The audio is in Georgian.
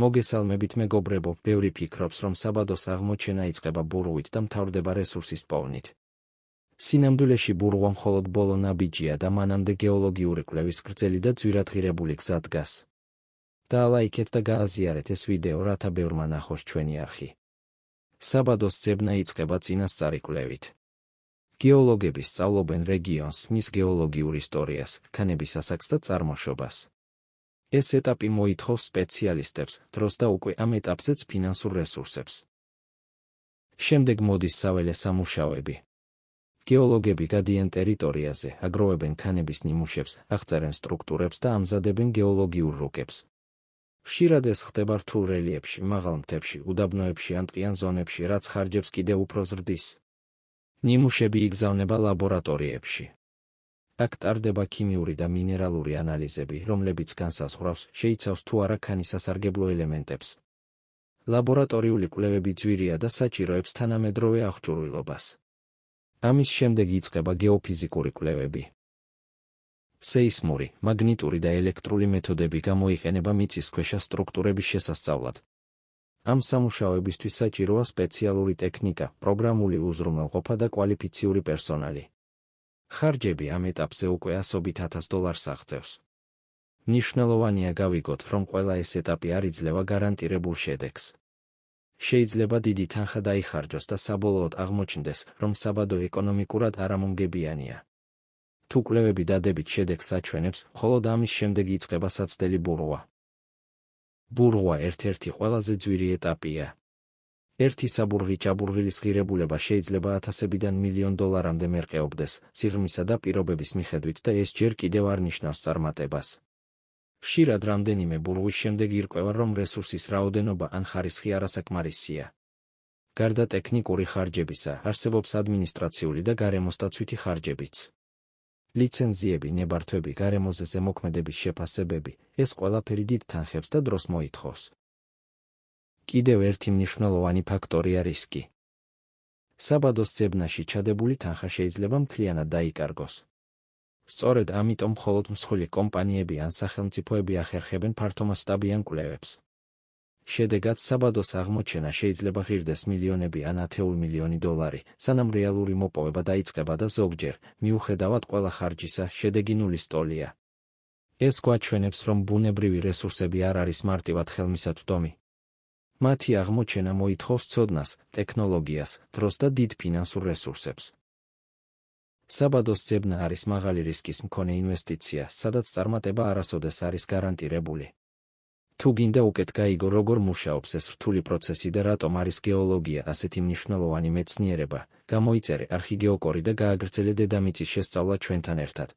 მოგესალმებით მეგობრებო, ბევრი ფიქრობს, რომ საბადოს აღმოჩენა იწყება ბურღვით და მთავრდება რესურსის პოვნით. სინამდვილეში ბურღვა მხოლოდ ბოლო ნაბიჯია და მანამდე გეოლოგიური კვლევის გრძელი და ძვირადღირებული გზა დგას. დაალაიქეთ და გააზიარეთ ეს ვიდეო, რათა ბევრმა ნახოს ჩვენი არხი. საბადოს ძებნა იწყება წინასწარი კვლევით. გეოლოგები სწავლობენ რეგიონს, მის გეოლოგიურ ისტორიას, ქანების ასაკს და წარმოშობას. ეს ეტაპი მოითხოვს სპეციალისტებს, დროს და უკვე ამ ეტაპზეც ფინანსურ რესურსებს. შემდეგ მოდის საველე სამუშაოები. გეოლოგები გადიან ტერიტორიაზე, აგროვებენ ქანების ნიმუშებს, აღწერენ სტრუქტურებს და ამზადებენ გეოლოგიურ რუკებს. ხშირად ეს ხდება რთულ რელიეფში, მაღალ მთებში, უდაბნოებში ან ტყიან ზონებში, რაც ხარჯებს კიდევ უფრო ზრდის. ნიმუშები იგზავნება ლაბორატორიებში. აქ ტარდება ქიმიური და მინერალური ანალიზები, რომლებიც განსაზღვრავს, შეიცავს თუ არა ქანის სასარგებლო ელემენტებს. ლაბორატორიული კვლევები ძვირია და საჭიროებს თანამედროვე აღჭურვილობას. ამის შემდეგ იწყება გეოფიზიკური კვლევები. სეისმური, მაგნიტური და ელექტრული მეთოდები გამოიყენება მიწისქვეშა სტრუქტურების შესასწავლად. ამ სამუშაოებისთვის საჭიროა სპეციალური ტექნიკა, პროგრამული უზრუნველყოფა და კვალიფიციური პერსონალი. ხარჯები ამ ეტაპზე უკვე ასობით $1000 აღწევს. მნიშვნელოვანია გავიგოთ, რომ ყველა ეს ეტაპი არ იძლევა გარანტირებულ შედეგს. შეიძლება დიდი თანხა დაიხარჯოს და საბოლოოდ აღმოჩნდეს, რომ საბადო ეკონომიკურად არამომგებიანია. თუ კვლევები დადებით შედეგს აჩვენებს, მხოლოდ ამის შემდეგ იწყება საცდელი ბურღვა. ბურღვა ერთ-ერთი ყველაზე ძვირი ეტაპია. ერთი საბურღი ჭაბურღილის ღირებულება შეიძლება $1000-დან $1,000,000-მდე მერყეობდეს, სიღრმისა და პირობების მიხედვით და ეს ჯერ კიდევ არ ნიშნავს წარმატებას. ხშირად რამდენიმე ბურღვის შემდეგ ირკვევა, რომ რესურსის რაოდენობა ან ხარისხი არასაკმარისია. გარდა ტექნიკური ხარჯებისა, არსებობს ადმინისტრაციული და გარემოსდაცვითი ხარჯებიც. ლიცენზიები, ნებართვები, გარემოზე ზემოქმედების შეფასებები, ეს ყველაფერი დიდ თანხებს და დროს მოითხოვს. კიდევ ერთი მნიშვნელოვანი ფაქტორია რისკი. საბადოს ძებნაში ჩადებული თანხა შეიძლება მთლიანად დაიკარგოს. სწორედ ამიტომ მხოლოდ მსხვილი კომპანიები ან სახელმწიფოები ახერხებენ ფართომასშტაბიან კვლევებს. შედეგად საბადოს აღმოჩენა შეიძლება ღირდეს მილიონები ან $10,000,000, სანამ რეალური მოპოვება დაიწყება და ზოგჯერ, მიუხედავად ყველა ხარჯისა, შედეგი ნულის ტოლია. ეს გვაჩვენებს, რომ ბუნებრივი რესურსები არ არის მარტივად ხელმისაწვდომი. მათი აღმოჩენა მოითხოვს ცოდნას, ტექნოლოგიას, დროს და დიდ ფინანსურ რესურსებს. საბადოს ძებნა არის მაღალი რისკის მქონე ინვესტიცია, სადაც წარმატება არასოდეს არის გარანტირებული. თუ გინდა უკეთ გაიგო, როგორ მუშაობს ეს რთული პროცესი და რატომ არის გეოლოგია ასეთი მნიშვნელოვანი მეცნიერება, გამოიწერე არხი გეოკორი და გააგრძელე დედამიწის შესწავლა ჩვენთან ერთად.